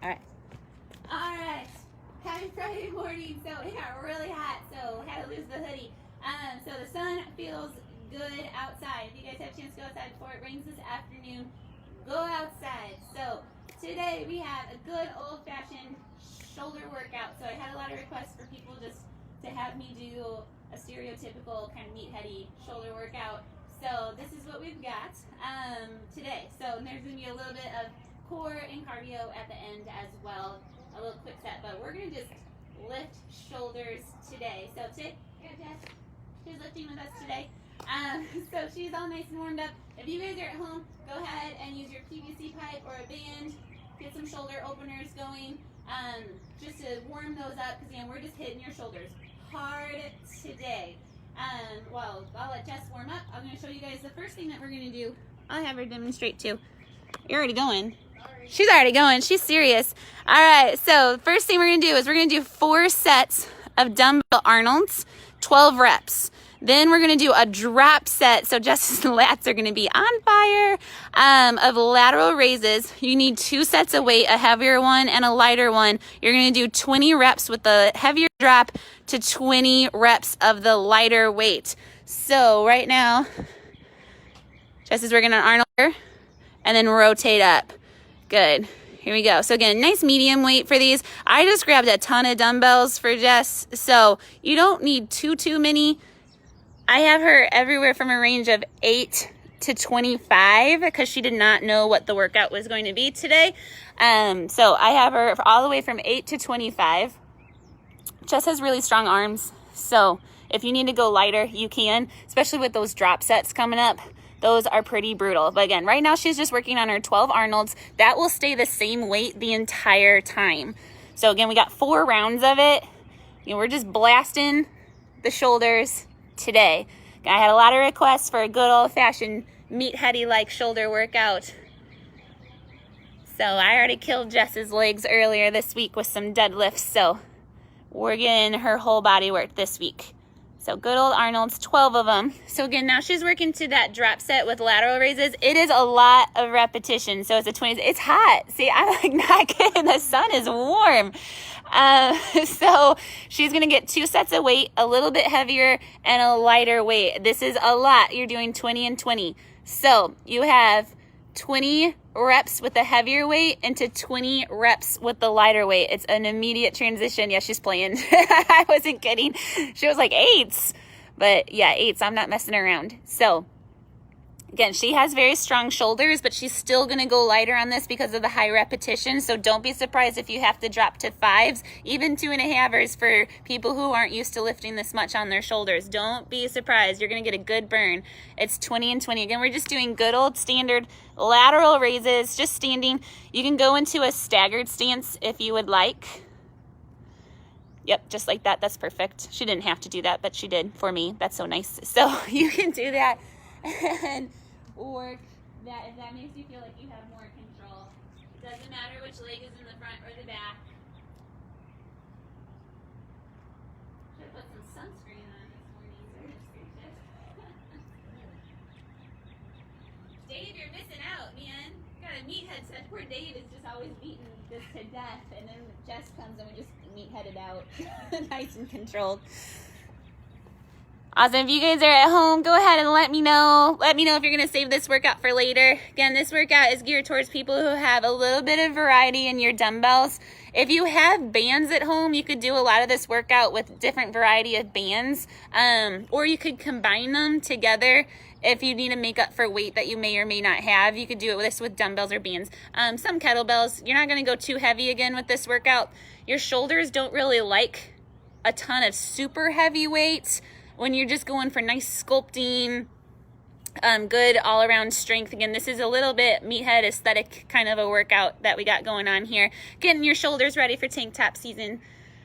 All right. All right. Happy Friday morning. So it got really hot, so had to lose the hoodie. So the sun feels good outside. If you guys have a chance to go outside before it rains this afternoon, go outside. So today we have a good old-fashioned shoulder workout. So I had a lot of requests for people just to have me do a stereotypical kind of meatheady shoulder workout. So this is what we've got today. So there's going to be a little bit of core and cardio at the end as well. A little quick set, but we're going to just lift shoulders today. So today, Jess, she's lifting with us today. So she's all nice and warmed up. If you guys are at home, go ahead and use your PVC pipe or a band. Get some shoulder openers going just to warm those up, because again, we're just hitting your shoulders hard today. Well, I'll let Jess warm up. I'm going to show you guys the first thing that we're going to do. I'll have her demonstrate too. You're already going. She's already going. She's serious. All right, so the first thing we're going to do is we're going to do 4 sets of dumbbell Arnolds, 12 reps. Then we're going to do a drop set. So Jess's lats are going to be on fire of lateral raises. You need 2 sets of weight, a heavier one and a lighter one. You're going to do 20 reps with the heavier drop to 20 reps of the lighter weight. So right now, Jess is working on Arnold and then rotate up. Good. Here we go. So again, nice medium weight for these. I just grabbed a ton of dumbbells for Jess, so you don't need too many. I have her everywhere from a range of 8 to 25 because she did not know what the workout was going to be today. So I have her all the way from 8 to 25. Jess has really strong arms, so if you need to go lighter, you can, especially with those drop sets coming up. Those are pretty brutal. But again, right now she's just working on her 12 Arnolds. That will stay the same weight the entire time. So again, we got 4 rounds of it. You know, we're just blasting the shoulders today. I had a lot of requests for a good old-fashioned meatheady-like shoulder workout. So I already killed Jess's legs earlier this week with some deadlifts. So we're getting her whole body work this week. So good old Arnold's, 12 of them. So again, now she's working to that drop set with lateral raises. It is a lot of repetition. So it's a 20, it's hot. See, I'm like not kidding. The sun is warm. So she's going to get 2 sets of weight, a little bit heavier and a lighter weight. This is a lot. You're doing 20 and 20. So you have 20 reps with the heavier weight into 20 reps with the lighter weight. It's an immediate transition. Yeah, she's playing. I wasn't kidding. She was like 8s. But yeah, 8s. I'm not messing around. So again, she has very strong shoulders, but she's still going to go lighter on this because of the high repetition. So don't be surprised if you have to drop to 5s, even 2.5ers for people who aren't used to lifting this much on their shoulders. Don't be surprised. You're going to get a good burn. It's 20 and 20. Again, we're just doing good old standard lateral raises, just standing. You can go into a staggered stance if you would like. Yep, just like that. That's perfect. She didn't have to do that, but she did for me. That's so nice. So you can do that and work that if that makes you feel like you have more control. It doesn't matter which leg is in the front or the back. Should have put some sunscreen on this morning. Dave, you're missing out, man. Got a meathead set. Poor Dave is just always beating this to death, and then Jess comes and we just meatheaded out. Nice and controlled. Awesome. If you guys are at home, go ahead and let me know. Let me know if you're going to save this workout for later. Again, this workout is geared towards people who have a little bit of variety in your dumbbells. If you have bands at home, you could do a lot of this workout with different variety of bands, or you could combine them together. If you need to make up for weight that you may or may not have, you could do it with dumbbells or bands. Some kettlebells. You're not going to go too heavy again with this workout. Your shoulders don't really like a ton of super heavy weights. When you're just going for nice sculpting, good all-around strength. Again, this is a little bit meathead aesthetic kind of a workout that we got going on here. Getting your shoulders ready for tank top season.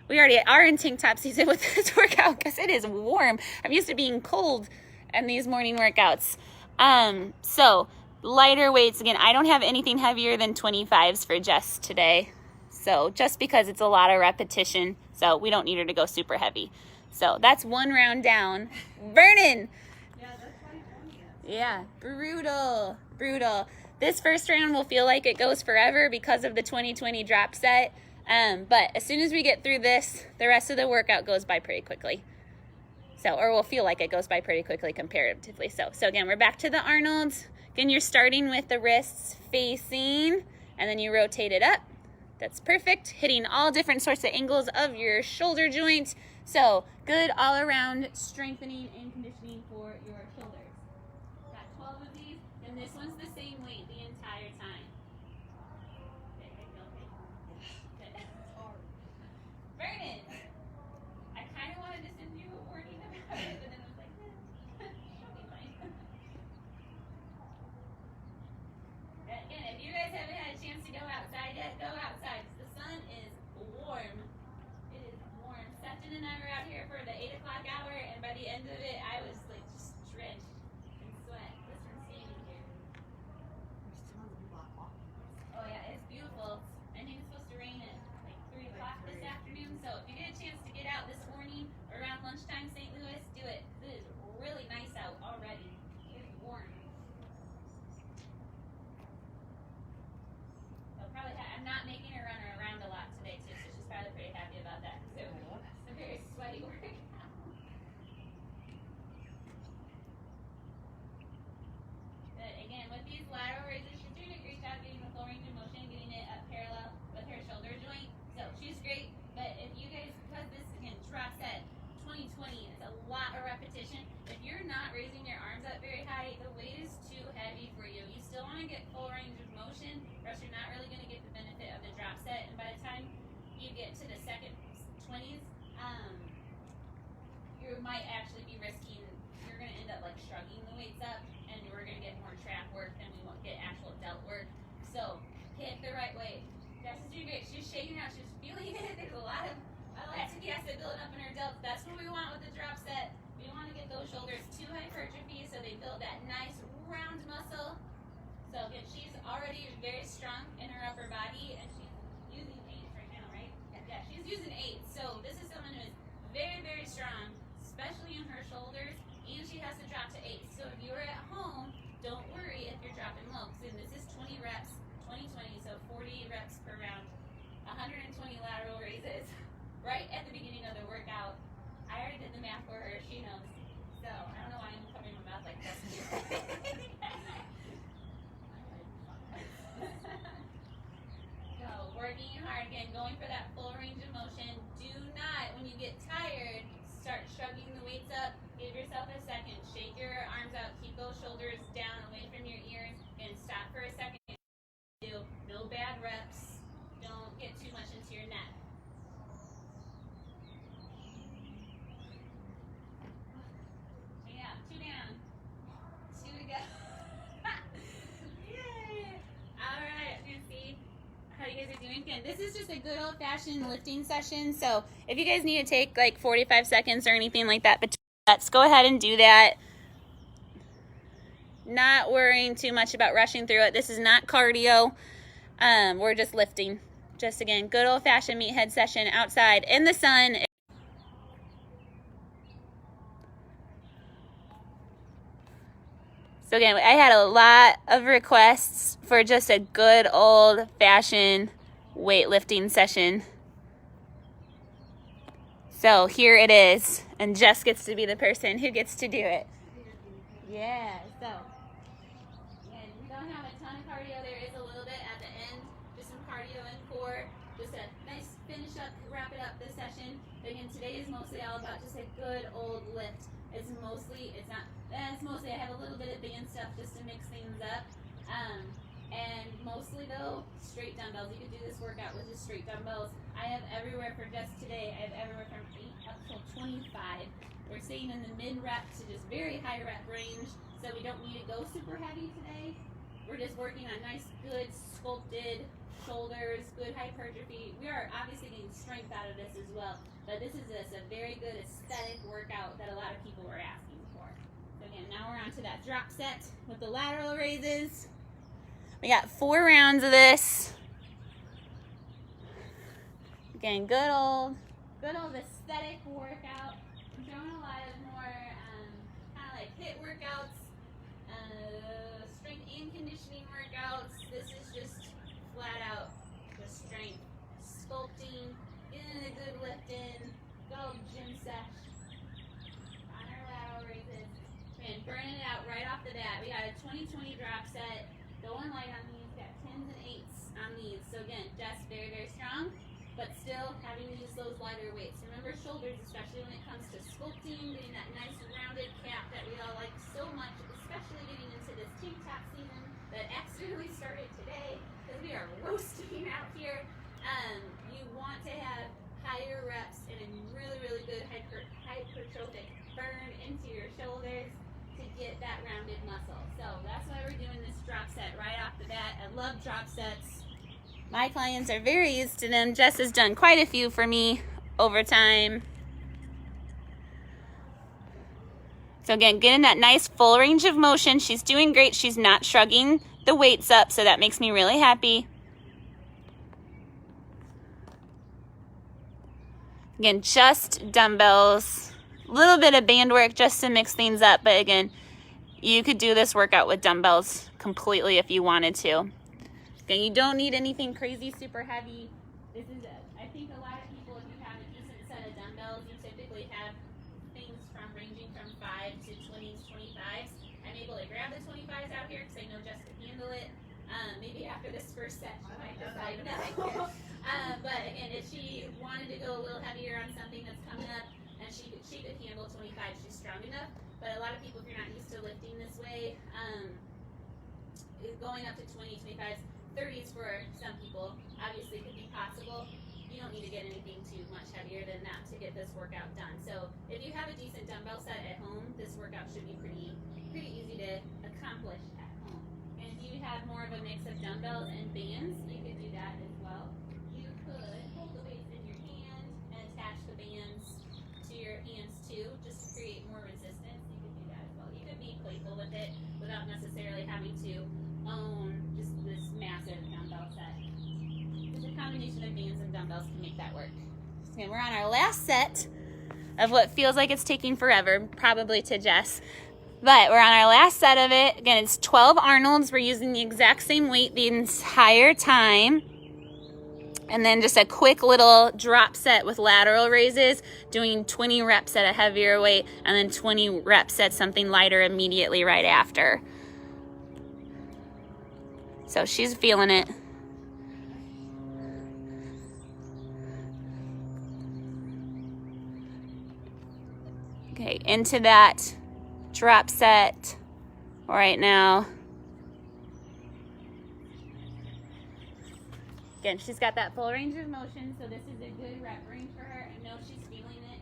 We already are in tank top season with this workout because it is warm. I'm used to being cold in these morning workouts. So lighter weights. Again, I don't have anything heavier than 25s for Jess today. So just because it's a lot of repetition, so we don't need her to go super heavy. So that's 1 round down. Burning. Yeah, that's 20. Yeah, brutal. This first round will feel like it goes forever because of the 2020 drop set. But as soon as we get through this, the rest of the workout goes by pretty quickly. So, or will feel like it goes by pretty quickly comparatively. So again, we're back to the Arnold's. Again, you're starting with the wrists facing, and then you rotate it up. That's perfect. Hitting all different sorts of angles of your shoulder joint. So good all around strengthening and conditioning for your shoulders. Got 12 of these, and this one's the same weight the entire time. Vernon, I kind of wanted to send you a warning about it, but then I was like, she'll be fine. Again, if you guys haven't had a chance to go outside yet, go outside. The sun is warm. It is warm. Sefton and I were out here for the 8 o'clock hour, and by the end of it, I was like just drenched in sweat just from standing here. Oh yeah, it's beautiful. I think it's supposed to rain at like 3 o'clock this afternoon, so if you get a chance to get out this morning around lunchtime, St. Louis, do it. It is really nice out already. It's warm. I'm not making her run around a lot today too, so she's probably pretty happy about that. So it's a very sweaty workout. But again, with these lateral raises, she's doing a great job getting the full range of motion, getting it up parallel with her shoulder joint. So she's great. But if you guys, because this again drop set 2020, it's a lot of repetition. If you're not raising your arms up very high, the weight is too heavy for you. You still want to get full range of motion, or else you're not really going to get the benefit of the drop set. And by the time you get to the second 20s, you might actually be risking, you're going to end up like shrugging the weights up, and we're going to get more trap work than we won't get actual delt work. So hit the right way. Jess is doing great. She's shaking out. She's feeling it. There's a lot of lactic acid building up in her delts. That's what we want with the drop set. We don't want to get those shoulders too hypertrophy, so they build that nice round muscle. So again, she's already very strong in her upper body, and she's using 8s right now, right? Yeah, she's using 8s. So this is someone who is very, very strong, especially in her shoulders, and she has to drop to 8s. So if you're at home, don't worry if you're dropping low, because this is 20 reps, 20-20, so 40 reps per round, 120 lateral raises right at the beginning of the workout. I already did the math for her. She knows. So I don't know why I'm covering my mouth like this. So working hard again, going for that full range of motion. Do not, when you get tired, start shrugging the weights up. Give yourself a second. Shake your arms out. Keep those shoulders down away from your ears. And stop for a second. No bad reps. Don't get too much into your neck. Yeah, 2 down. 2 to go. Yay! Alright, you can see how you guys are doing. Again, this is just a good old-fashioned lifting session. So if you guys need to take like 45 seconds or anything like that between sets, go ahead and do that. Not worrying too much about rushing through it. This is not cardio. We're just lifting. Just again, good old-fashioned meathead session outside in the sun. So again, I had a lot of requests for just a good old-fashioned weightlifting session. So here it is, and Jess gets to be the person who gets to do it. Yeah, so again, we don't have a ton of cardio. There is a little bit at the end, just some cardio and core, just a nice finish up, wrap it up this session. But again, today is mostly all about just a good old lift. It's mostly I have a little bit of band stuff just to mix things up. And mostly though, straight dumbbells. You could do this workout with just straight dumbbells. I have everywhere for just today, I have everywhere from 8 up to 25. We're staying in the mid rep to just very high rep range, so we don't need to go super heavy today. We're just working on nice, good, sculpted shoulders, good hypertrophy. We are obviously getting strength out of this as well, but this is a very good aesthetic workout that a lot of people were asking for. So again, now we're on to that drop set with the lateral raises. We got 4 rounds of this. Again, good old aesthetic workout. I'm showing a lot of more kind of like HIIT workouts, strength and conditioning workouts. This is just flat out just strength, sculpting, getting a good lift in, good old gym sesh on our lateral raises, and burning it out right off the bat. We got a 20-20 drop set, going light on these, got 10s and 8s on these. So again, just very, very strong, but still having to use those lighter weights. Remember shoulders, especially when it comes to sculpting, getting that nice rounded cap that we all like so much, especially getting into this tank top season that accidentally started today because we are roasting out here. You want to have higher reps and a really, really good hypertrophic burn into your shoulders to get that rounded muscle. So that's why we're doing this drop set right off the bat. I love drop sets. My clients are very used to them. Jess has done quite a few for me over time. So again, getting that nice full range of motion. She's doing great. She's not shrugging the weights up, so that makes me really happy. Again, just dumbbells, a little bit of band work just to mix things up. But again, you could do this workout with dumbbells completely if you wanted to. Again, you don't need anything crazy, super heavy. This is, I think a lot of people, if you have a decent set of dumbbells, you typically have things from ranging from 5 to 20s, 25s. I'm able to grab the 25s out here because I know Jess can handle it. Maybe after this first set, she might decide no. But again, if she wanted to go a little heavier on something that's coming up, and she could handle 25, she's strong enough. But a lot of people, if you're not used to lifting this way, going up to 20, 25s, 30s for some people obviously could be possible. You don't need to get anything too much heavier than that to get this workout done. So if you have a decent dumbbell set at home, this workout should be pretty easy to accomplish at home. And if you have more of a mix of dumbbells and bands, you could do that as well. You could hold the weights in your hand and attach the bands to your hands too, just to create more resistance. You could do that as well. You could be playful with it without necessarily having to own just this massive dumbbell set. Just a combination of bands and dumbbells can make that work. Okay, we're on our last set of what feels like it's taking forever, probably to Jess. But we're on our last set of it. Again, it's 12 Arnolds. We're using the exact same weight the entire time. And then just a quick little drop set with lateral raises, doing 20 reps at a heavier weight, and then 20 reps at something lighter immediately right after. So she's feeling it. Okay, into that drop set right now. Again, she's got that full range of motion, so this is a good rep range for her. I know she's feeling it.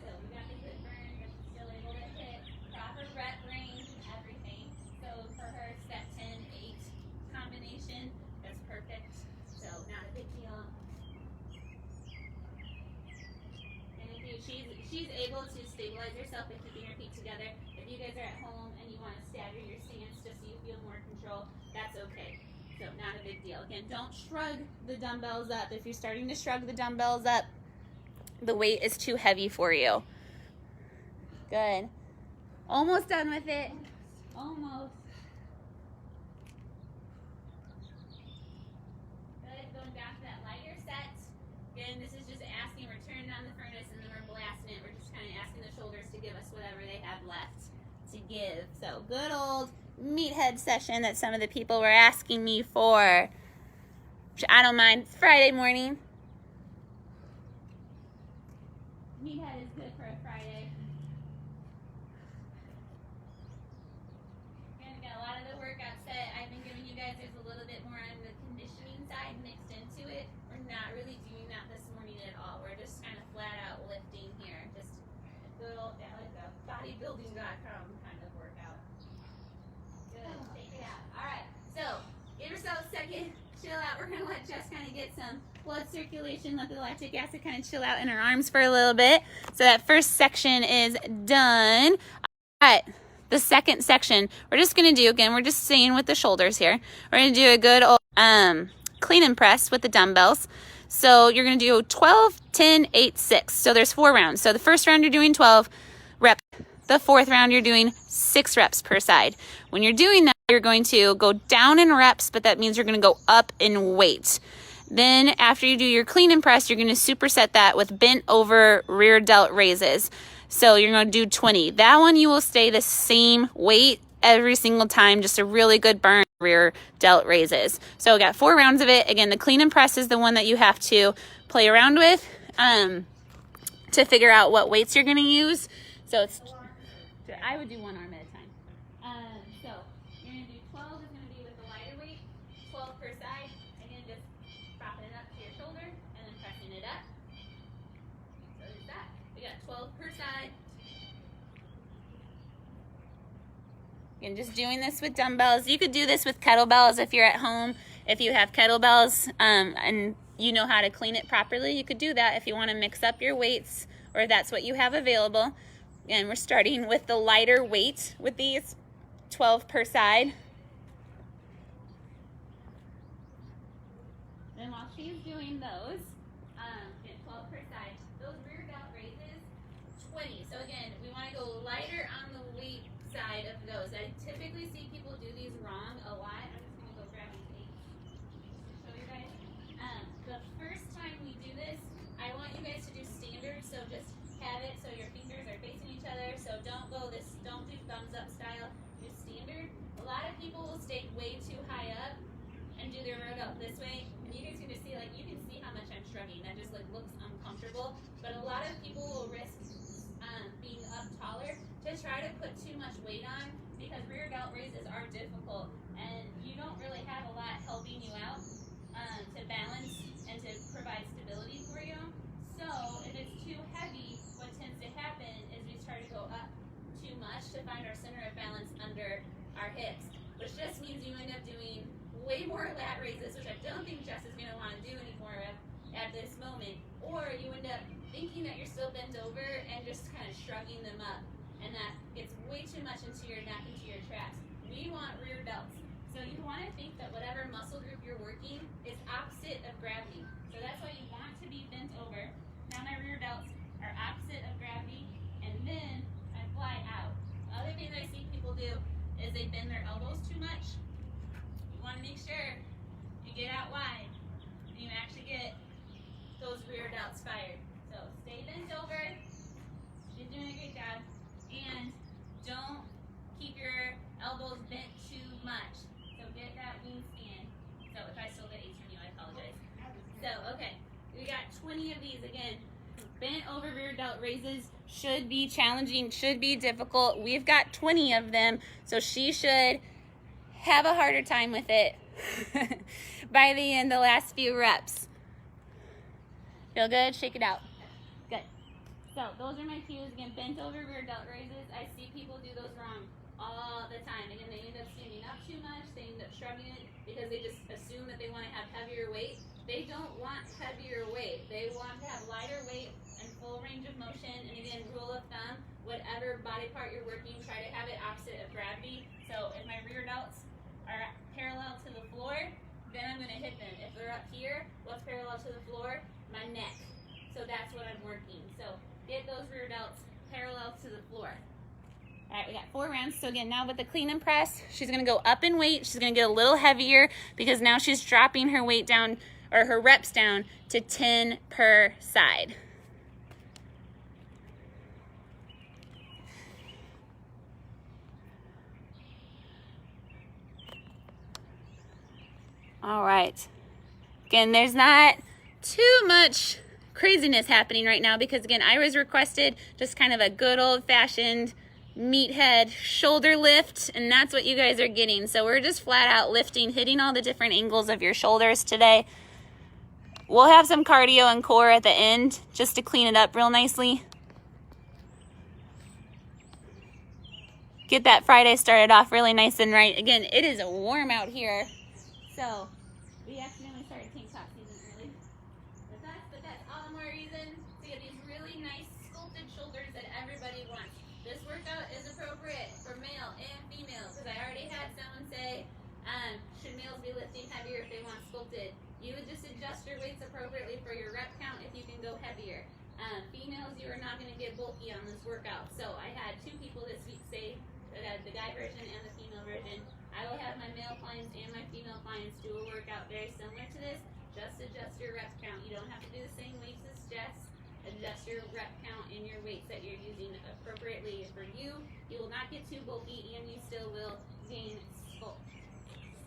So we got the good burn, but she's still able to hit proper rep range and everything. So for her, step 10-8 combination, that's perfect. So not a big deal. And if she's able to stabilize herself by keeping her feet together. If you guys are at home and you want to stagger your stance just so you feel more control, that's okay. So not a big deal. Again, don't shrug the dumbbells up. If you're starting to shrug the dumbbells up, the weight is too heavy for you. Good. Almost done with it. Almost. Good. Going back to that lighter set. Again, this is just asking. We're turning on the furnace and then we're blasting it. We're just kind of asking the shoulders to give us whatever they have left to give. So good old meathead session that some of the people were asking me for, which I don't mind. It's Friday morning. Meathead is good for a Friday. And got a lot of the workout set I've been giving you guys. There's a little bit more on the conditioning side mixed into it. We're not really doing that this morning at all. We're just kind of flat out lifting here. Just a good old, like a bodybuilding.com kind of workout. Good. Take it out. All right. So give yourself a second. Chill out. We're going to let Jess kind of get some blood circulation. Let the lactic acid kind of chill out in her arms for a little bit. So that first section is done. All right. The second section, we're just going to do, again, we're just staying with the shoulders here. We're going to do a good old clean and press with the dumbbells. So you're going to do 12, 10, 8, 6. So there's 4 rounds. So the first round you're doing 12 reps. The fourth round you're doing 6 reps per side. When you're doing that, you're you're going to go down in reps, but that means you're going to go up in weight. Then after you do your clean and press, you're going to superset that with bent over rear delt raises. So you're going to do 20. That one you will stay the same weight every single time, just a really good burn rear delt raises. So we got 4 rounds of it. Again, the clean and press is the one that you have to play around with to figure out what weights you're going to use. So it's, I would do 1 arm at a time. So you're going to do 12 is going to be with the lighter weight, 12 per side. Again, just propping it up to your shoulder and then pressing it up. So there's that. We got 12 per side. Again, just doing this with dumbbells. You could do this with kettlebells if you're at home. If you have kettlebells and you know how to clean it properly, you could do that if you want to mix up your weights or if that's what you have available. And we're starting with the lighter weight with these, 12 per side. Then while she's doing those, 12 per side, those rear delt raises, 20. So again, we want to go lighter on the weight side of those. I typically see people do these wrong a lot. I'm just going to go grab these weights to show you guys. The first time we do this, I want you guys to do standard. So just have it so your fingers are facing each other. So don't go this, don't do thumbs up style. Do standard. A lot of people will stay way too high up and do their rear delt this way. And you guys can just see, like, you can see how much I'm shrugging. That just like looks uncomfortable. But a lot of people will risk being up taller to try to put too much weight on because rear delt raises are difficult and you don't really have a lot helping you out to balance and to provide stability for you. So if it's too heavy, what tends to happen is we start to go up too much to find our center of balance under our hips, which just means you end up doing way more lat raises, which I don't think Jess is going to want to do anymore at this moment, or you end up thinking that you're still bent over and just kind of shrugging them up, and that gets way too much into your neck, into your traps. We want rear delts. So you want to think that whatever muscle group you're working is opposite of gravity. So that's why you want to be bent over. Now my rear delts are opposite of gravity, and then I fly out. The other thing that I see people do is they bend their elbows too much. You want to make sure you get out wide and you actually get those rear delts fired. So stay bent over. She's doing a great job. And don't keep your elbows bent too much. So get that wingspan. So if I still get H from you, I apologize. So, okay. We got 20 of these again. Bent over rear delt raises should be challenging, should be difficult. We've got 20 of them, so she should have a harder time with it by the end, the last few reps. Feel good? Shake it out. Good. So those are my cues. Again, bent over rear delt raises. I see people do those wrong all the time. Again, they end up standing up too much. They end up shrugging it because they just assume that they want to have heavier weight. They don't want heavier weight. They want to have lighter weight and full range of motion. And again, rule of thumb, whatever body part you're working, try to have it opposite of gravity. So if my rear delts are parallel to the floor, then I'm going to hit them. If they're up here, what's parallel to the floor? My neck. So that's what I'm working. So get those rear delts parallel to the floor. All right, we got 4 rounds. So again, now with the clean and press, she's going to go up in weight. She's going to get a little heavier because now she's dropping her weight down, or her reps down, to 10 per side. All right. Again, there's not too much craziness happening right now because, again, Ira's requested just kind of a good old-fashioned meathead shoulder lift, and that's what you guys are getting. So we're just flat out lifting, hitting all the different angles of your shoulders today. We'll have some cardio and core at the end just to clean it up real nicely. Get that Friday started off really nice and right. Again, it is warm out here, so we accidentally started tank top season early. But that's all the more reason to get these really nice sculpted shoulders that everybody wants. This workout is appropriate for male and female because I already had someone say, should males be lifting heavier if they want sculpted? You would just adjust your weights appropriately for your rep count if you can go heavier. Females, you are not going to get bulky on this workout. So I had 2 people this week say, the guy version and the female version, I will have my male clients and my female clients do a workout very similar to this. Just adjust your rep count. You don't have to do the same weights as Jess. Adjust your rep count and your weights that you're using appropriately for you. You will not get too bulky, and you still will gain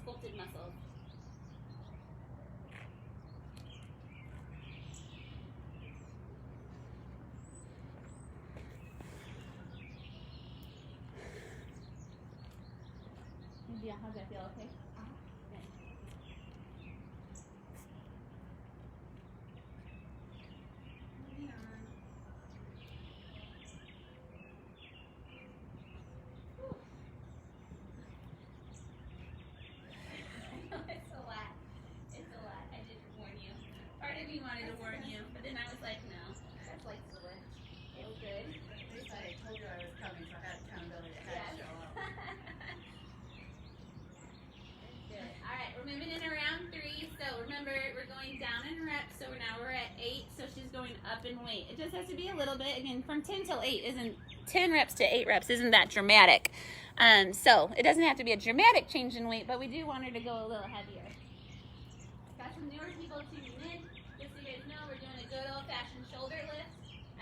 sculpted muscle. Yeah, how's that feel? Okay. Okay. Moving on. It's a lot. It's a lot. I did warn you. Part of me wanted to warn you, but then I was like, no. That's like the wrench. Feel good. At least I told you I was coming, so I had accountability. I had to show up. Good. All right, we're moving in around 3. So remember, we're going down in reps. So now we're at 8. So she's going up in weight. It just has to be a little bit. Again, from 10 till 8 isn't 10 reps to 8 reps isn't that dramatic. So it doesn't have to be a dramatic change in weight, but we do want her to go a little heavier. Got some newer people tuning in. Just so you guys know, we're doing a good old-fashioned shoulder lift.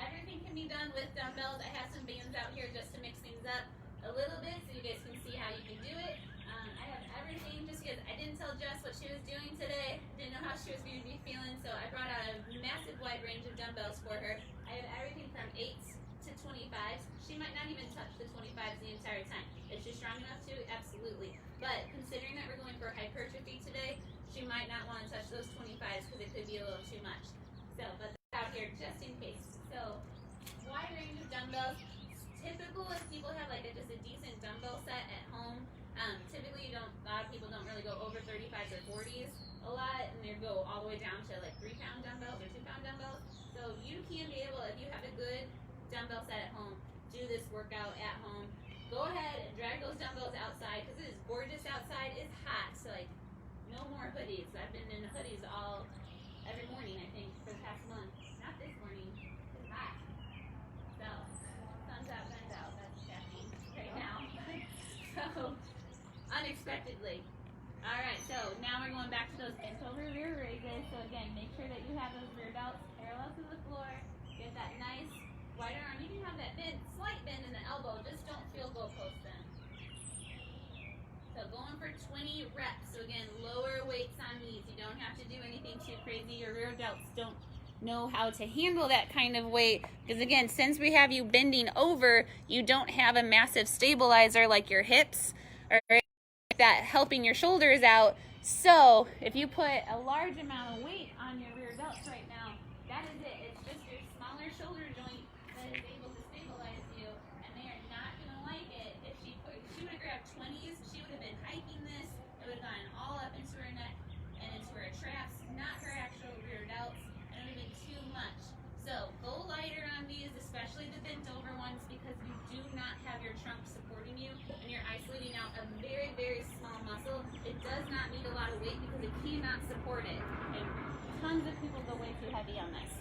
Everything can be done with dumbbells. I have some bands out here just to mix things up a little bit so you guys can see how you can do it. I have everything just because I didn't tell Jess what she was doing today. Didn't know how she was going to be feeling, so I brought out a massive wide range of dumbbells for her. I have everything from 8s to 25s. She might not even touch the 25s the entire time. Is she strong enough to? Absolutely. But considering that we're going for hypertrophy today, she might not want to touch those 25s because it could be a little too much. So, but out here just in case. So, wide range of dumbbells. Typical if people have like just a decent dumbbell set at home. Typically, a lot of people don't really go over 35s or 40s a lot, and they go all the way down to like 3-pound dumbbells or 2-pound dumbbells. So you can be able, if you have a good dumbbell set at home, do this workout at home. Go ahead and drag those dumbbells outside because it is gorgeous outside. It's hot, so like no more hoodies. I've been in hoodies every morning I think for the past month. Not this morning. It's hot. So sun's out, sun's out. That's what's happening right now. So unexpectedly. All right, so now we're going back to those bent over rear raises. So again, make sure that you have those rear delts parallel to the floor. Get that nice wide arm. You can have that slight bend in the elbow. Just don't feel goalpost then. So going for 20 reps. So again, lower weights on these. You don't have to do anything too crazy. Your rear delts don't know how to handle that kind of weight. Because again, since we have you bending over, you don't have a massive stabilizer like your hips or that helping your shoulders out. So if you put a large amount of weight on your rear delts right now, that is it. It's just your smaller shoulder joint that is able to stabilize you, and they are not going to like it. If she would have grabbed 20s, she would have been hiking this. It would have gone all up into her neck and into her traps, not her actual rear delts, and it would have been too much. So go lighter on these, especially the bent over ones, because you do not have your trunk supporting you, and you're isolating out a very, very small muscle. It does not need a lot of weight because it cannot support it. And tons of people go way too heavy on this.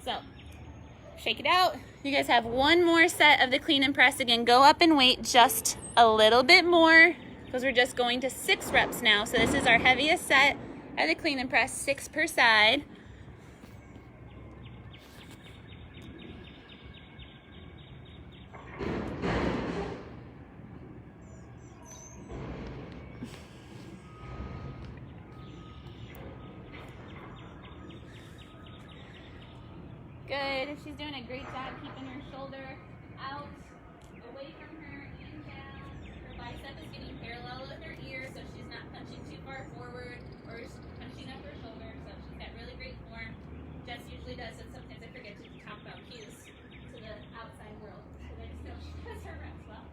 So shake it out. You guys have one more set of the clean and press. Again, go up in weight just a little bit more because we're just going to 6 reps now. So this is our heaviest set of the clean and press, 6 per side. Good. She's doing a great job keeping her shoulder out, away from her, and down. Her bicep is getting parallel with her ear, so she's not punching too far forward or punching up her shoulder. So she's got really great form. Jess usually does, and sometimes I forget to talk about cues to the outside world. So that still she does her reps well.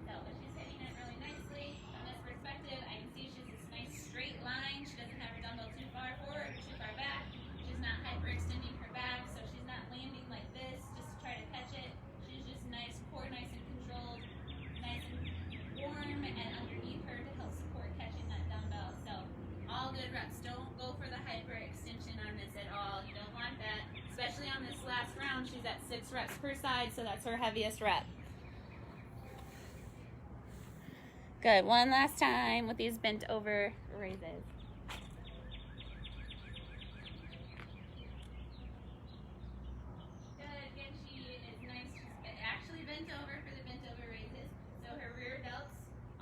So, but she's hitting it really nicely. From this perspective, I can see she's this nice straight line. She doesn't have her dumbbell too far forward or too far back. She's not hyperextending her back, so she's not landing like this just to try to catch it. She's just nice, core nice and controlled, nice and warm, and underneath her to help support catching that dumbbell. So all good reps. Don't go for the hyperextension on this at all. You don't want that, especially on this last round. She's at 6 reps per side, so that's her heaviest rep. Good. One last time with these bent over raises. Good. Again, she is nice. She's actually bent over for the bent over raises. So her rear delts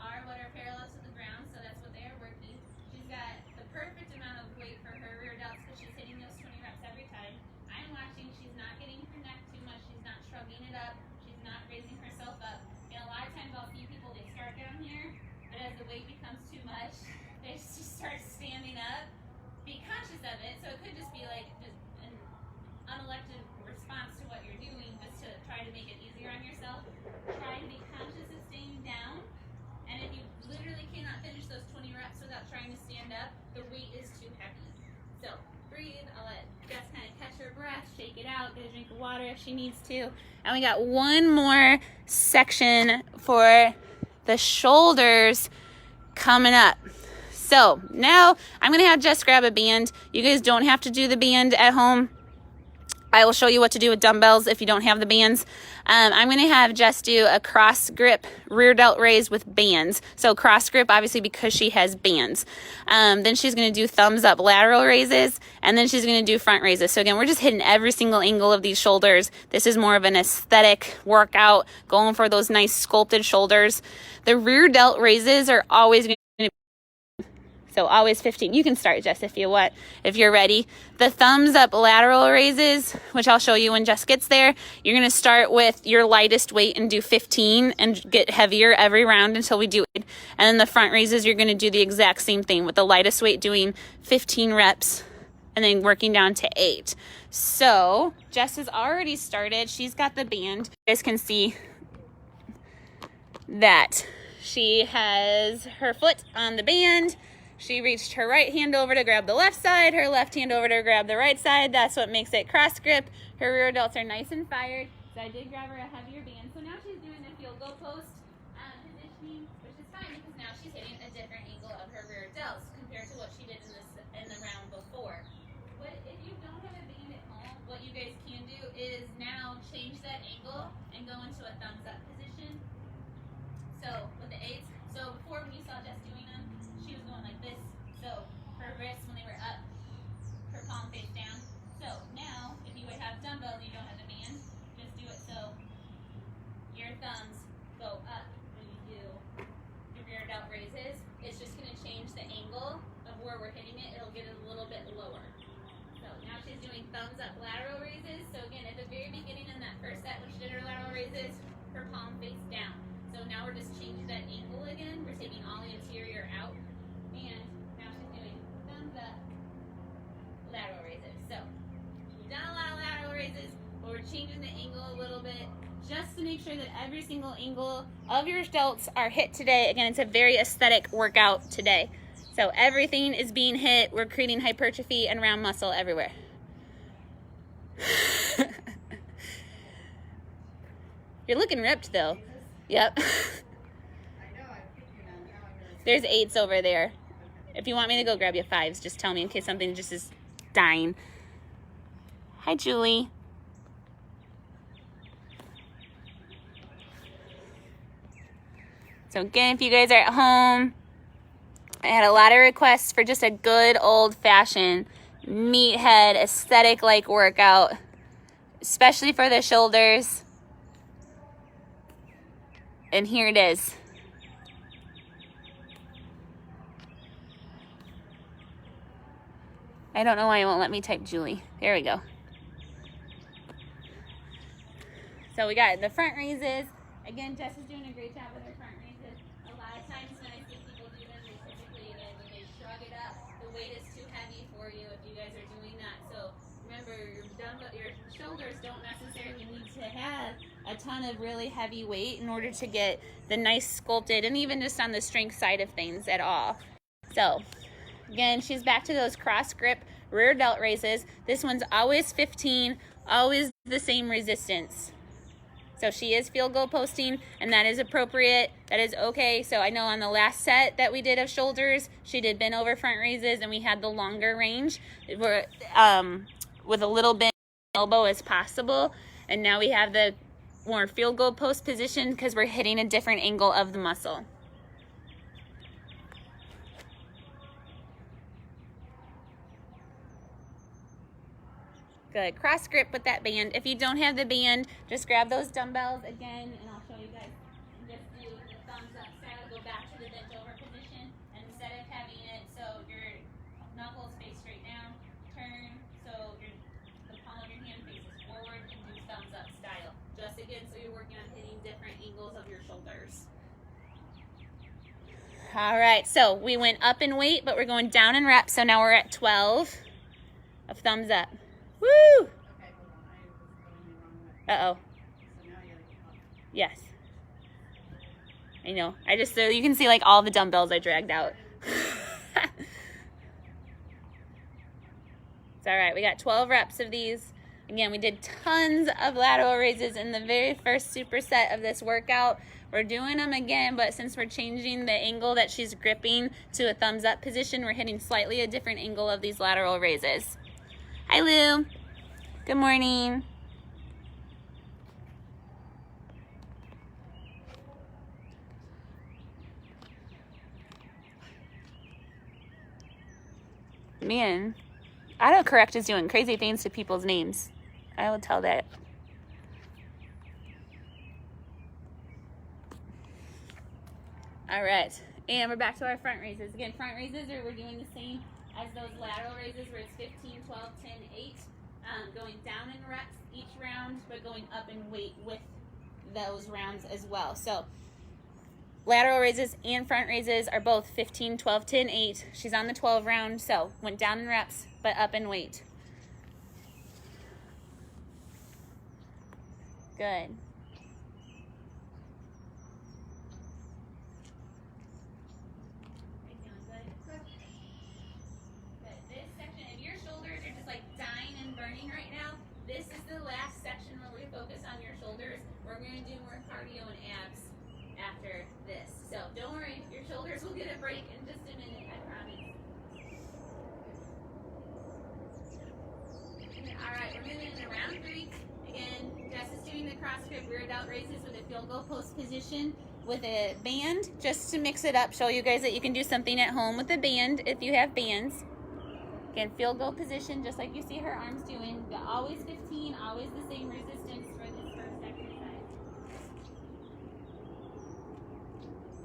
are what are parallel to the ground, so that's what they are working. She's got the perfect amount of weight for her rear delts because she's hitting those 20 reps every time. I'm watching. She's not getting her neck too much. She's not shrugging it up. She's not raising herself up. And a lot of times I'll see people, they start down here, but as the weight becomes too much, they just start standing up. Be conscious of it. So it could just be like just an unelected response to what you're doing, just to try to make it easier on yourself. Try to be conscious of staying down. And if you literally cannot finish those 20 reps without trying to stand up, the weight is too heavy. So breathe. I'll let Jess kind of catch her breath, shake it out, get a drink of water if she needs to. And we got one more section for the shoulders coming up. So now I'm going to have Jess grab a band. You guys don't have to do the band at home. I will show you what to do with dumbbells if you don't have the bands. I'm going to have Jess do a cross grip rear delt raise with bands. So cross grip, obviously, because she has bands. Then she's going to do thumbs up lateral raises, and then she's going to do front raises. So again, we're just hitting every single angle of these shoulders. This is more of an aesthetic workout, going for those nice sculpted shoulders. The rear delt raises are always going to so always 15. You can start, Jess, if you want, if you're ready. The thumbs up lateral raises, which I'll show you when Jess gets there, you're going to start with your lightest weight and do 15 and get heavier every round until we do it. And then the front raises, you're going to do the exact same thing with the lightest weight doing 15 reps and then working down to 8. So Jess has already started. She's got the band. You guys can see that she has her foot on the band. She reached her right hand over to grab the left side, her left hand over to grab the right side. That's what makes it cross grip. Her rear delts are nice and fired. So I did grab her a heavier band. So now she's doing the field goal post positioning, which is fine because now she's hitting a different angle of her rear delts compared to what she did in the round before. But if you don't have a band at home, what you guys can do is now change that angle and go into a thumbs up position. So with the 8s, so before when you saw Jess doing them, she was going like this. So her wrists, when they were up, her palm face down. So now, if you would have dumbbells and you don't have the band, just do it so your thumbs go up when you do your rear delt raises. It's just going to change the angle of where we're hitting it. It'll get it a little bit lower. So now she's doing thumbs up lateral raises. So again, at the very beginning in that first set when she did her lateral raises, her palm face down. So now we're just changing that angle again. We're taking all the interior out. And now she's doing thumbs up lateral raises. So we've done a lot of lateral raises, but we're changing the angle a little bit just to make sure that every single angle of your delts are hit today. Again, it's a very aesthetic workout today. So everything is being hit. We're creating hypertrophy and round muscle everywhere. You're looking ripped though. Yep. There's 8s over there. If you want me to go grab you 5s, just tell me in case something just is dying. Hi, Julie. So again, if you guys are at home, I had a lot of requests for just a good old-fashioned meathead aesthetic-like workout, especially for the shoulders. And here it is. I don't know why it won't let me type Julie. There we go. So we got the front raises. Again, Jess is doing a great job with her front raises. A lot of times when I see people do them, they typically, again, when they shrug it up, the weight is too heavy for you if you guys are doing that. So remember, your shoulders don't necessarily need to have a ton of really heavy weight in order to get the nice sculpted and even just on the strength side of things at all. So again, she's back to those cross grip rear delt raises. This one's always 15, always the same resistance. So she is field goal posting, and that is appropriate. That is okay. So I know on the last set that we did of shoulders, she did bend over front raises, and we had the longer range with a little bit elbow as possible. And now we have the more field goal post position because we're hitting a different angle of the muscle. Good. Cross grip with that band. If you don't have the band, just grab those dumbbells again, and I'll show you guys. Just do the thumbs up style. Go back to the bent over position, and instead of having it so your knuckles face straight down, turn so the palm of your hand faces forward, and do thumbs up style. Just again, so you're working on hitting different angles of your shoulders. All right, so we went up in weight, but we're going down in reps. So now we're at 12 of thumbs up. Woo! Okay, hold on. I was going the wrong way. Uh-oh. So now you gotta get up. Yes. I know. I just, so you can see like all the dumbbells I dragged out. It's all right. We got 12 reps of these. Again, we did tons of lateral raises in the very first superset of this workout. We're doing them again, but since we're changing the angle that she's gripping to a thumbs up position, we're hitting slightly a different angle of these lateral raises. Hi, Lou. Good morning. Man, autocorrect is doing crazy things to people's names. I will tell that. All right, and we're back to our front raises. Again, front raises we're doing the same as those lateral raises where it's 15, 12, 10, 8. Going down in reps each round, but going up in weight with those rounds as well. So lateral raises and front raises are both 15, 12, 10, 8. She's on the 12 round, so went down in reps, but up in weight. Good. Don't worry, your shoulders will get a break in just a minute, I promise. All right, we're moving into round 3. Again, Jess is doing the cross grip rear delt raises with a field goal post position with a band, just to mix it up, show you guys that you can do something at home with a band if you have bands. Again, field goal position, just like you see her arms doing. But always 15, always the same resistance for this first exercise.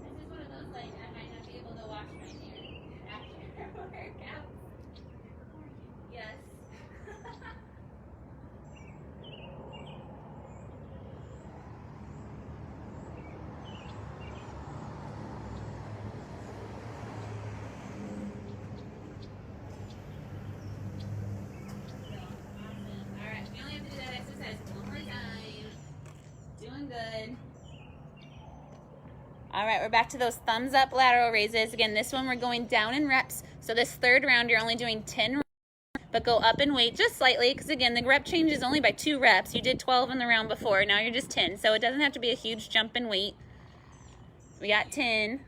This is one of those, like, I might not be able to wash my hair after workout. Yes. Good. All right, we're back to those thumbs up lateral raises. Again, this one we're going down in reps. So this third round, you're only doing 10 reps, but go up in weight just slightly, because again, the rep change is only by 2 reps. You did 12 in the round before, now you're just 10. So it doesn't have to be a huge jump in weight. We got 10.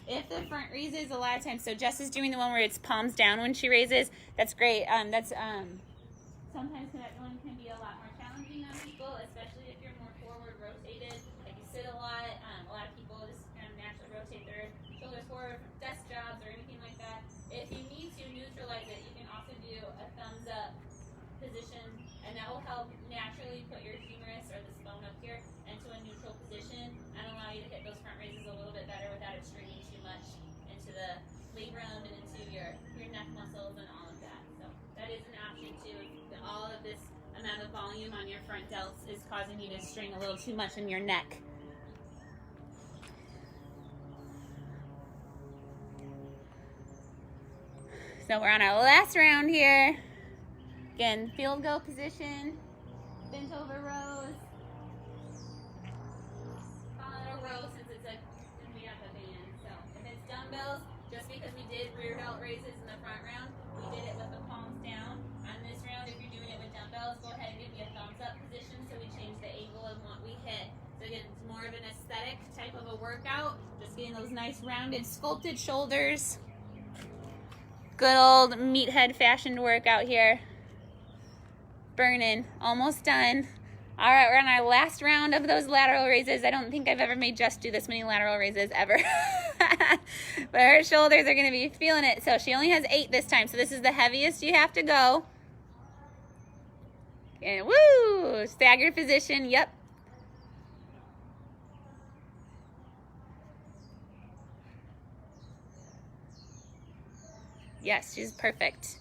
If the front raises, a lot of times, so Jess is doing the one where it's palms down when she raises. That's great. Sometimes that one can be a lot more challenging on people, especially if you're more forward rotated, like you sit a lot. A lot of people just kind of naturally rotate their shoulders forward from desk jobs or anything like that. If you need to neutralize it, you can also do a thumbs up position, and that will help naturally put your humerus or this bone up here into a neutral position and allow you to hit those front raises a little bit better without it stringing too much into the labrum and into your neck muscles and all of that. So that is an option too. If all of this amount of volume on your front delts is causing you to string a little too much in your neck. So we're on our last round here. Again, field goal position, bent over rows. Call it a row since it's we have a band. So if it's dumbbells, just because we did rear delt raises in the front round, we did it static type of a workout. Just getting those nice rounded sculpted shoulders. Good old meathead fashioned workout here. Burning, almost done. All right, we're on our last round of those lateral raises. I don't think I've ever made Jess do this many lateral raises ever. But her shoulders are gonna be feeling it. So she only has 8 this time. So this is the heaviest you have to go. And woo, staggered position, yep. Yes, she's perfect.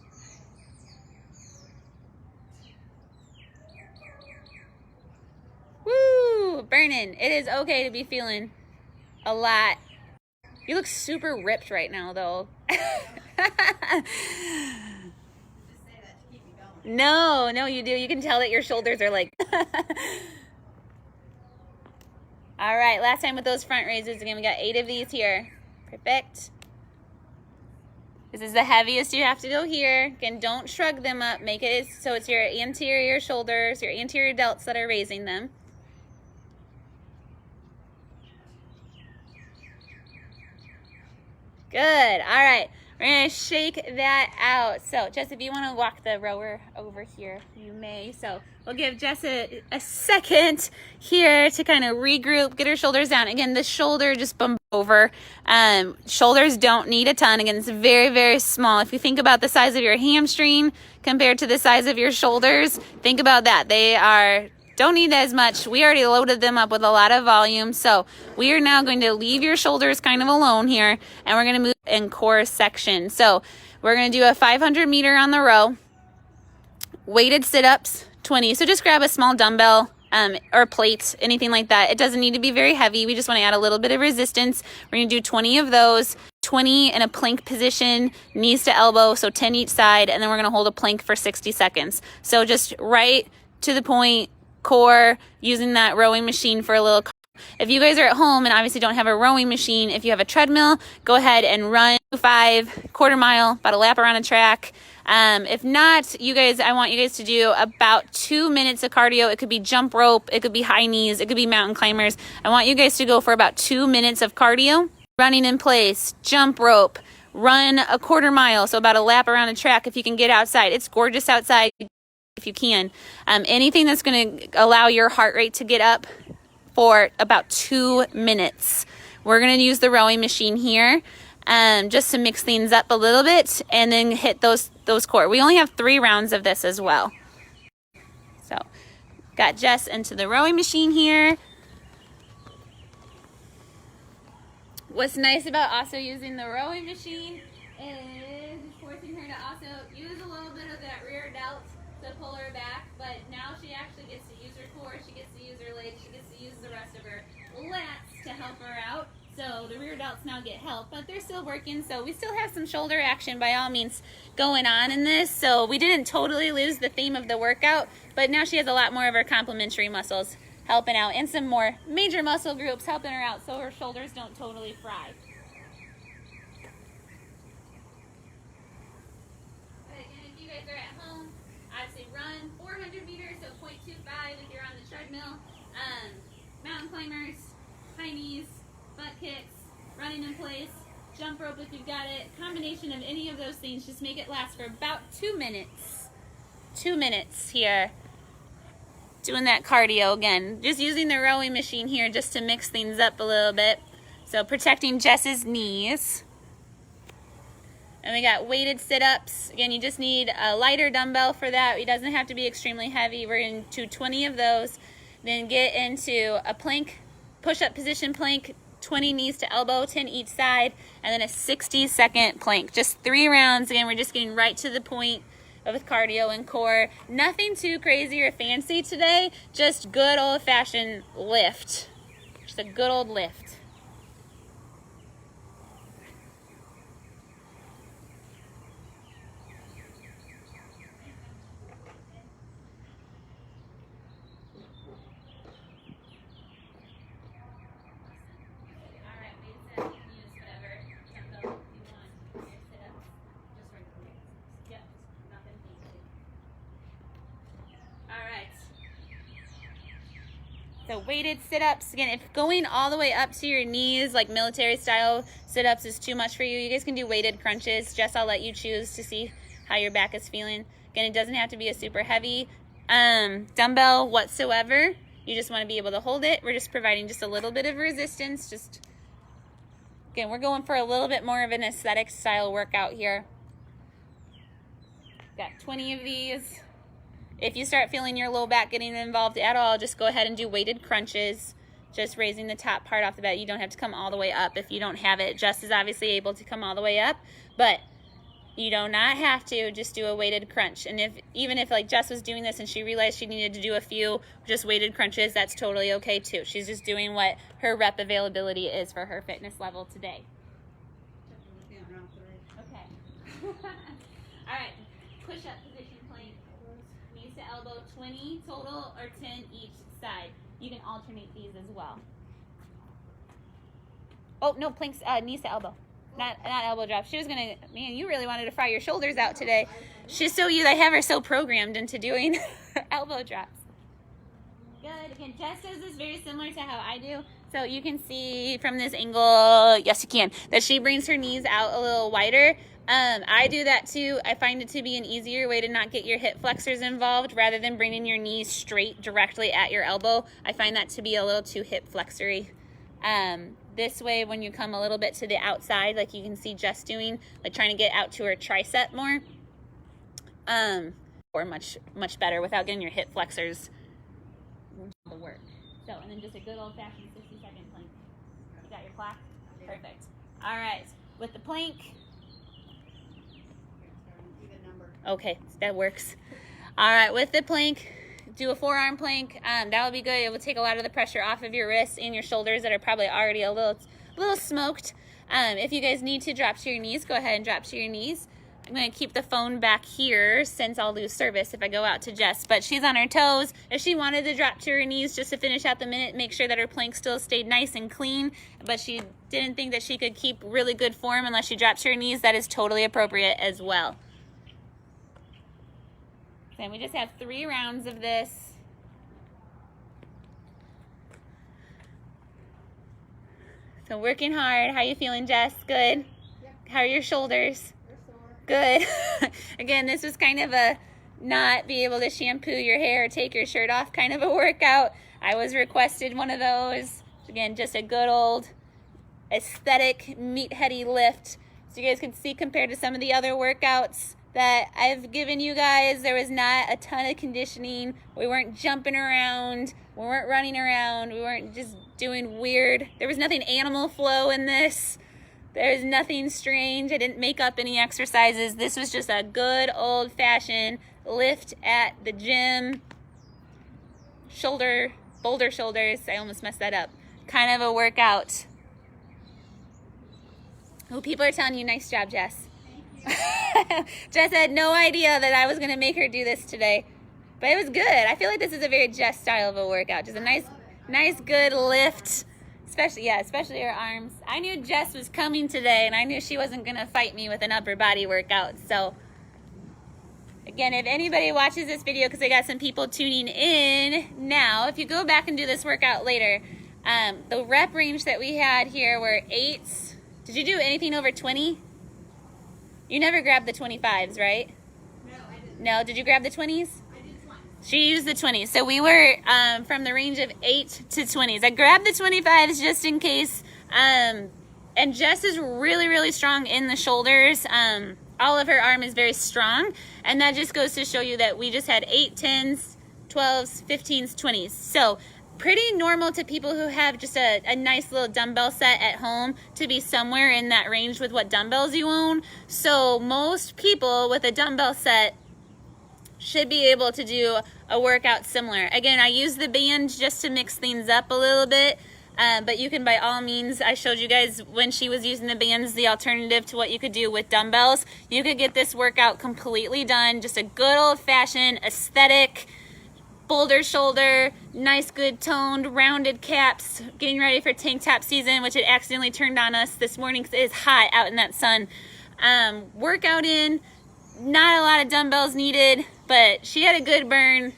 Woo, burning. It is okay to be feeling a lot. You look super ripped right now, though. No, you do. You can tell that your shoulders are like... All right, last time with those front raises. Again, we got 8 of these here. Perfect. This is the heaviest you have to go here. Again, don't shrug them up. Make it so it's your anterior shoulders, your anterior delts that are raising them. Good. All right. We're going to shake that out. So, Jess, if you want to walk the rower over here, you may. So, we'll give Jess a second here to kind of regroup, get her shoulders down. Again, the shoulder just bump over. Shoulders don't need a ton. Again, it's very, very small. If you think about the size of your hamstring compared to the size of your shoulders, think about that. They don't need as much. We already loaded them up with a lot of volume. So we are now going to leave your shoulders kind of alone here, and we're going to move in core section. So we're going to do a 500 meter on the row, weighted sit-ups, 20. So just grab a small dumbbell or plate, anything like that. It doesn't need to be very heavy. We just want to add a little bit of resistance. We're going to do 20 of those, 20 in a plank position, knees to elbow, so 10 each side, and then we're going to hold a plank for 60 seconds. So just right to the point, core, using that rowing machine for a little. If you guys are at home and obviously don't have a rowing machine, if you have a treadmill, go ahead and run 5 quarter mile, about a lap around a track. If not, I want you guys to do about 2 minutes of cardio. It could be jump rope, it could be high knees, it could be mountain climbers. I want you guys to go for about 2 minutes of cardio, running in place, jump rope, run a quarter mile, so about a lap around a track if you can get outside. It's gorgeous outside if you can. Anything that's going to allow your heart rate to get up for about 2 minutes. We're going to use the rowing machine here just to mix things up a little bit and then hit those core. We only have 3 rounds of this as well. So got Jess into the rowing machine here. What's nice about also using the rowing machine is forcing her to also use a little bit of that rear delt to pull her back, but now she actually gets to use her core, she gets to use her legs, she gets to use the rest of her lats to help her out. So the rear delts now get help, but they're still working, so we still have some shoulder action by all means going on in this. So we didn't totally lose the theme of the workout, but now she has a lot more of her complementary muscles helping out and some more major muscle groups helping her out so her shoulders don't totally fry. If you guys are at home, I'd say run 400 meters, so 0.25 if you're on the treadmill. Mountain climbers, high knees, butt kicks, running in place, jump rope if you've got it. Combination of any of those things, just make it last for about 2 minutes. 2 minutes here. Doing that cardio again. Just using the rowing machine here just to mix things up a little bit. So protecting Jess's knees. And we got weighted sit-ups. Again, you just need a lighter dumbbell for that. It doesn't have to be extremely heavy. We're going to do 20 of those. Then get into a plank, push-up position plank, 20 knees to elbow, 10 each side, and then a 60-second plank. Just 3 rounds. Again, we're just getting right to the point with cardio and core. Nothing too crazy or fancy today. Just good old-fashioned lift. Just a good old lift. So weighted sit-ups, again, if going all the way up to your knees, like military style sit-ups is too much for you, you guys can do weighted crunches. Jess, I'll let you choose to see how your back is feeling. Again, it doesn't have to be a super heavy dumbbell whatsoever. You just want to be able to hold it. We're just providing just a little bit of resistance. Again, we're going for a little bit more of an aesthetic style workout here. Got 20 of these. If you start feeling your low back getting involved at all, just go ahead and do weighted crunches. Just raising the top part off the bat. You don't have to come all the way up if you don't have it. Jess is obviously able to come all the way up, but you do not have to. Just do a weighted crunch. And even if like Jess was doing this and she realized she needed to do a few just weighted crunches, that's totally okay too. She's just doing what her rep availability is for her fitness level today. Okay. All right. Push-up position plank. Knees to elbow, 20 total or 10 each side. You can alternate these as well. Oh, no, planks, knees to elbow. Not elbow drops. She was gonna, man, you really wanted to fry your shoulders out today. I have her so programmed into doing elbow drops. Good. Again, Jess does this very similar to how I do. So you can see from this angle, yes you can, that she brings her knees out a little wider. I do that too. I find it to be an easier way to not get your hip flexors involved rather than bringing your knees straight directly at your elbow. I find that to be a little too hip flexory. This way, when you come a little bit to the outside, like you can see Jess doing, like trying to get out to her tricep more, or much better without getting your hip flexors to work. So, and then just a good old-fashioned 60-second plank. You got your clock? Perfect. All right, with the plank. Okay, that works. All right, with the plank, do a forearm plank. That would be good. It will take a lot of the pressure off of your wrists and your shoulders that are probably already a little smoked. If you guys need to drop to your knees, go ahead and drop to your knees. I'm going to keep the phone back here since I'll lose service if I go out to Jess. But she's on her toes. If she wanted to drop to her knees just to finish out the minute, make sure that her plank still stayed nice and clean, but she didn't think that she could keep really good form unless she dropped to her knees, that is totally appropriate as well. Then we just have 3 rounds of this. So working hard. How you feeling, Jess? Good? Yeah. How are your shoulders? They're sore. Good. Again, this was kind of a not be able to shampoo your hair or take your shirt off kind of a workout. I was requested one of those. Again, just a good old aesthetic meatheady lift. So you guys can see compared to some of the other workouts that I've given you guys, there was not a ton of conditioning. We weren't jumping around. We weren't running around. We weren't just doing weird. There was nothing animal flow in this. There's nothing strange. I didn't make up any exercises. This was just a good old-fashioned lift at the gym. Boulder shoulders. I almost messed that up. Kind of a workout. Oh, people are telling you, nice job, Jess. Jess had no idea that I was going to make her do this today, but it was good. I feel like this is a very Jess style of a workout. Just a nice good lift, especially her arms. I knew Jess was coming today, and I knew she wasn't going to fight me with an upper body workout. So again, if anybody watches this video, because I got some people tuning in now, if you go back and do this workout later, the rep range that we had here were 8s. Did you do anything over 20? You never grabbed the 25s, right? No, I didn't. No, did you grab the 20s? I did 20. She used the 20s. So we were from the range of 8 to 20s. I grabbed the 25s just in case. And Jess is really, really strong in the shoulders. All of her arm is very strong. And that just goes to show you that we just had 8, 10s, 12s, 15s, 20s. So pretty normal to people who have just a nice little dumbbell set at home to be somewhere in that range with what dumbbells you own. So most people with a dumbbell set should be able to do a workout similar. Again, I use the band just to mix things up a little bit, but you can by all means, I showed you guys when she was using the bands, the alternative to what you could do with dumbbells. You could get this workout completely done, just a good old-fashioned aesthetic boulder shoulder, nice good toned rounded caps, getting ready for tank top season, which it accidentally turned on us this morning because it is hot out in that sun. Workout in, not a lot of dumbbells needed, but she had a good burn.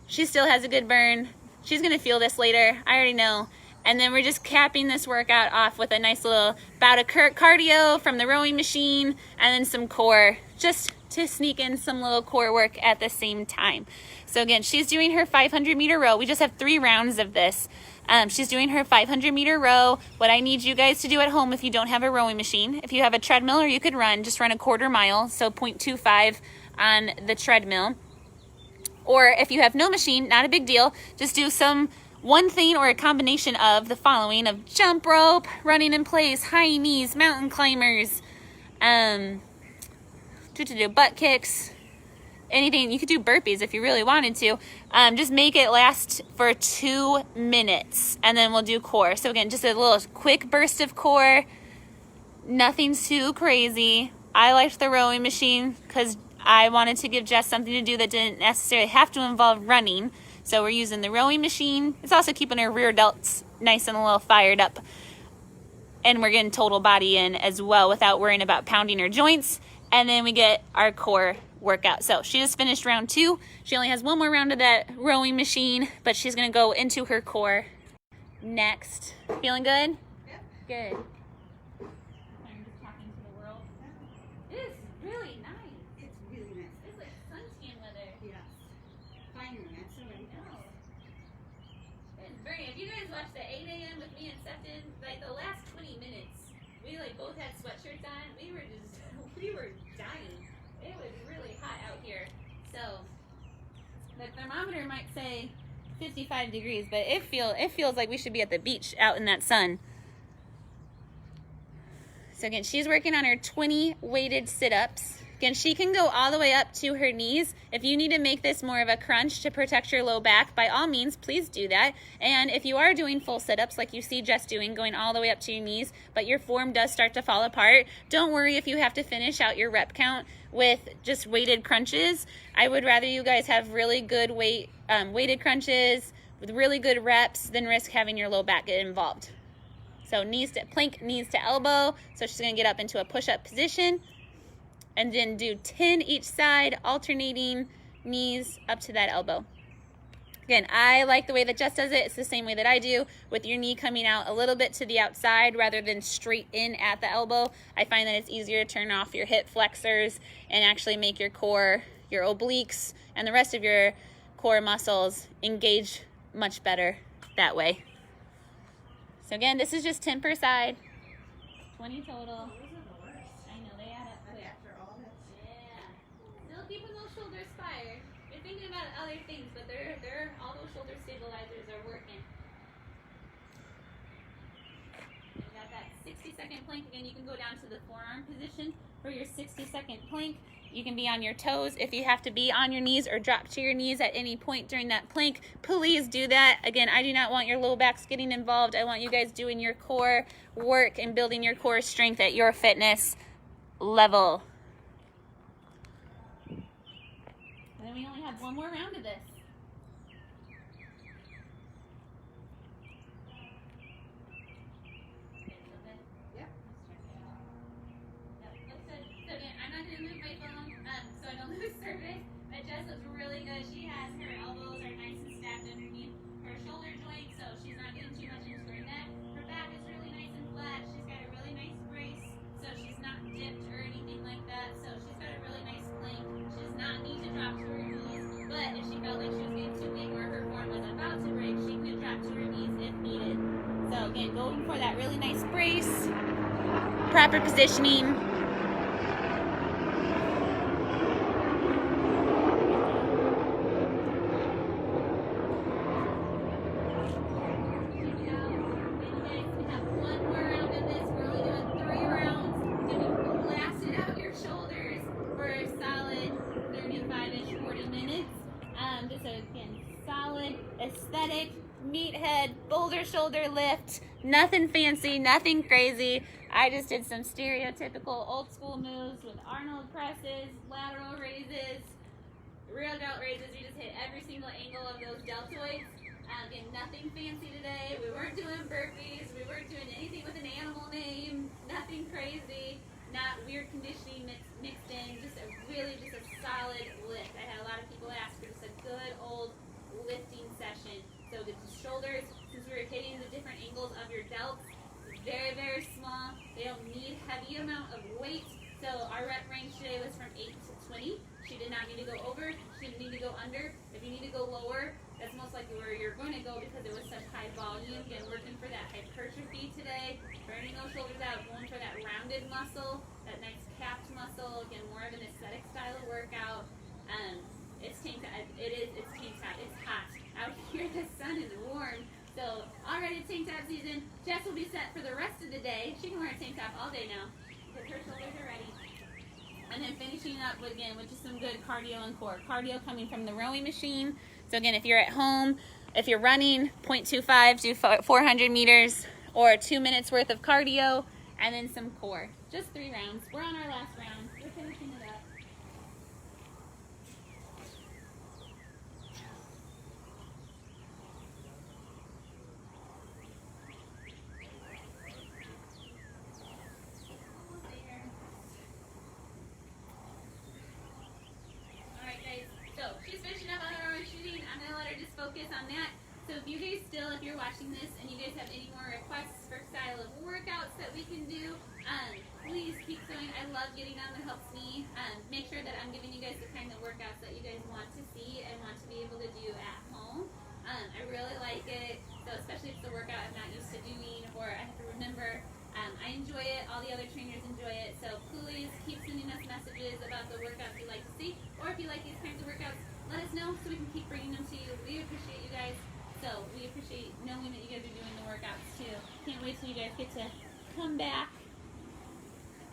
She still has a good burn. She's gonna feel this later, I already know. And then we're just capping this workout off with a nice little bout of cardio from the rowing machine, and then some core, just to sneak in some little core work at the same time. So again, she's doing her 500-meter row. We just have 3 rounds of this. She's doing her 500-meter row. What I need you guys to do at home, if you don't have a rowing machine, if you have a treadmill or you could run, just run a 1/4 mile, so 0.25 on the treadmill. Or if you have no machine, not a big deal, just do one thing or a combination of the following: of jump rope, running in place, high knees, mountain climbers, butt kicks, anything. You could do burpees if you really wanted to. Just make it last for 2 minutes, and then we'll do core. So again, just a little quick burst of core, nothing too crazy. I liked the rowing machine because I wanted to give Jess something to do that didn't necessarily have to involve running. So we're using the rowing machine. It's also keeping her rear delts nice and a little fired up. And we're getting total body in as well without worrying about pounding her joints. And then we get our core workout. So she just finished round 2. She only has 1 more round of that rowing machine, but she's gonna go into her core next. Feeling good? Yep. Good. I'm just talking to the world. It is really nice. It's really nice. It's like suntan weather. Yes. Finally, I'm so ready for No. this. It's very, if you guys watched the 8 a.m. with me and Sefton, like the last 20 minutes, we like both had sweatshirts on. We were dying. It was really hot out here. So the thermometer might say 55 degrees, but it feels like we should be at the beach out in that sun. So again, she's working on her 20 weighted sit-ups. Again, she can go all the way up to her knees. If you need to make this more of a crunch to protect your low back, by all means, please do that. And if you are doing full sit-ups like you see Jess doing, going all the way up to your knees, but your form does start to fall apart, don't worry if you have to finish out your rep count with just weighted crunches. I would rather you guys have really good weighted crunches with really good reps than risk having your low back get involved. So plank knees to elbow. So she's gonna get up into a push-up position, and then do 10 each side, alternating knees up to that elbow. Again, I like the way that Jess does it. It's the same way that I do, with your knee coming out a little bit to the outside rather than straight in at the elbow. I find that it's easier to turn off your hip flexors and actually make your core, your obliques, and the rest of your core muscles engage much better that way. So again, this is just 10 per side, 20 total. Those are the worst. I know, they add up But quick. after all that, Yeah. Still keeping those shoulders fired. You're thinking about other things, but they're all those shoulder stabilizers are working. You got that 60-second plank. Again, you can go down to the forearm position for your 60-second plank. You can be on your toes. If you have to be on your knees or drop to your knees at any point during that plank, please do that. Again, I do not want your low backs getting involved. I want you guys doing your core work and building your core strength at your fitness level. And then we only have 1 more round of this. yep. So again, I'm not going to move my phone so I don't lose service, but Jess looks really good. She has her elbows are nice and stacked underneath her shoulder joint, so she's not getting too much into her neck. Her back is really nice and flat. She's got a really nice brace, so she's not dipped or anything like that. So she's got a really nice plank. She does not need to drop to her knees, but if she felt like she was getting too big or her form was about to break, she could drop to her knees if needed. So again, going for that really nice brace, proper positioning. Aesthetic, meathead, boulder shoulder lift, nothing fancy, nothing crazy. I just did some stereotypical old school moves with Arnold presses, lateral raises, real delt raises. You just hit every single angle of those deltoids. Again, nothing fancy today. We weren't doing burpees. We weren't doing anything with an animal name. Nothing crazy. Not weird conditioning mixed in. Just a solid lift. I had a lot of people ask for just a good old lifting session. So good shoulders, since we were hitting the different angles of your delts, very, very small. They don't need heavy amount of weight. So our rep range today was from 8 to 20. She did not need to go over. She didn't need to go under. If you need to go lower, that's most likely where you're going to go because it was such high volume. Again, working for that hypertrophy today, burning those shoulders out, going for that rounded muscle, that nice capped muscle. Again, more of an aesthetic style of workout. It's tank top. It's tank top. It's hot out here. The sun is warm. So already tank top season. Jess will be set for the rest of the day. She can wear a tank top all day now because her shoulders are ready. And then finishing up again with just some good cardio and core. Cardio coming from the rowing machine. So again, if you're at home, if you're running 0.25, do 400 meters or 2 minutes worth of cardio and then some core. Just 3 rounds. We're on our last round. We're finishing it up. Focus on that. So if you guys still, if you're watching this and you guys have any more requests for style of workouts that we can do, please keep going. I love getting them. It helps me make sure that I'm giving you guys the kind of workouts that you guys want to see and want to be able to do at home. I really like it. So especially if it's a workout I'm not used to doing or I have to remember. I enjoy it. All the other trainers enjoy it. So please keep sending us messages about the workouts you'd like to see. Or if you like these kinds of workouts, let us know so we can keep bringing them to you. We appreciate you guys. So we appreciate knowing that you guys are doing the workouts too. Can't wait till you guys get to come back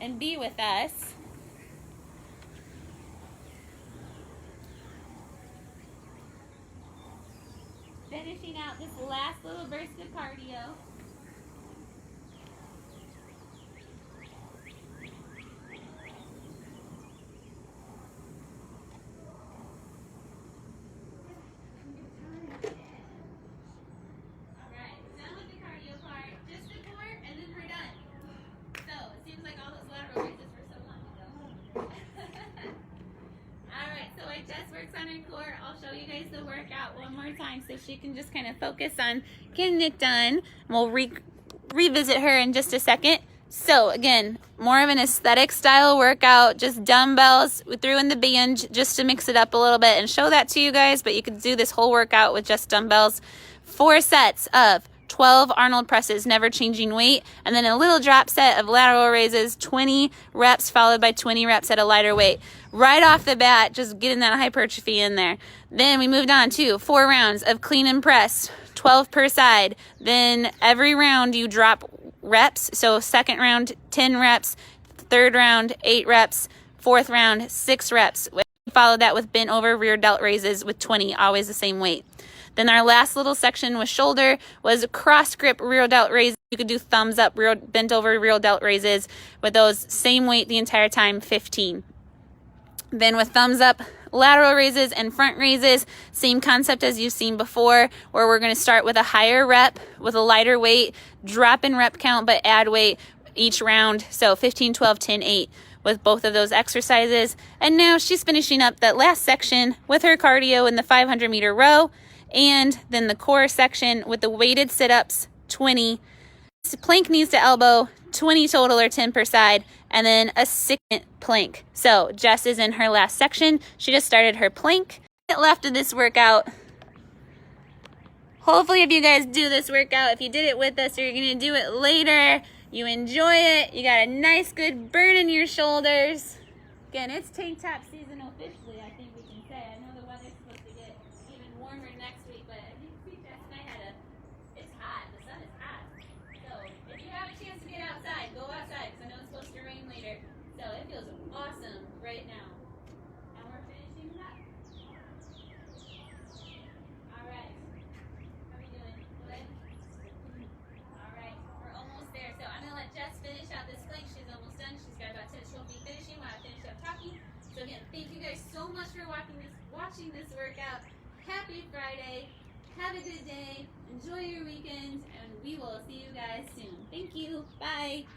and be with us. Finishing out this last little burst of cardio. On her core, I'll show you guys the workout one more time so she can just kind of focus on getting it done. We'll revisit her in just a second. So again, more of an aesthetic style workout, just dumbbells. We threw in the band just to mix it up a little bit and show that to you guys, but you could do this whole workout with just dumbbells. 4 sets of 12 Arnold presses, never changing weight, and then a little drop set of lateral raises, 20 reps followed by 20 reps at a lighter weight. Right off the bat, just getting that hypertrophy in there. Then we moved on to 4 rounds of clean and press, 12 per side. Then every round you drop reps. So second round, 10 reps, third round, 8 reps, fourth round, 6 reps. We followed that with bent over rear delt raises with 20, always the same weight. Then our last little section with shoulder was cross grip rear delt raises. You could do thumbs up, bent over rear delt raises with those same weight the entire time, 15. Then with thumbs up, lateral raises and front raises, same concept as you've seen before, where we're going to start with a higher rep with a lighter weight, drop in rep count, but add weight each round. So 15, 12, 10, 8 with both of those exercises. And now she's finishing up that last section with her cardio in the 500 meter row. And then the core section with the weighted sit-ups, 20. Plank knees to elbow, 20 total or 10 per side, and then a second plank. So Jess is in her last section. She just started her plank. Left of this workout. Hopefully if you guys do this workout, if you did it with us or you're going to do it later, you enjoy it. You got a nice good burn in your shoulders. Again, it's tank top season officially, I think we can say. I know the weather's supposed to get even warmer next week, but I think Jess and I it's hot. The sun is hot. So if you have a chance to get outside, go outside, because I know it's supposed to rain later. So it feels awesome right now. And we're finishing up. All right. How are we doing? Good? All right. We're almost there. So I'm going to let Jess finish out this plank. She's almost done. She's got about 10 she'll be finishing while I finish up talking. So again, thank you guys so much for watching this workout. Happy Friday. Have a good day. Enjoy your weekend. And we will see you guys soon. Thank you. Bye.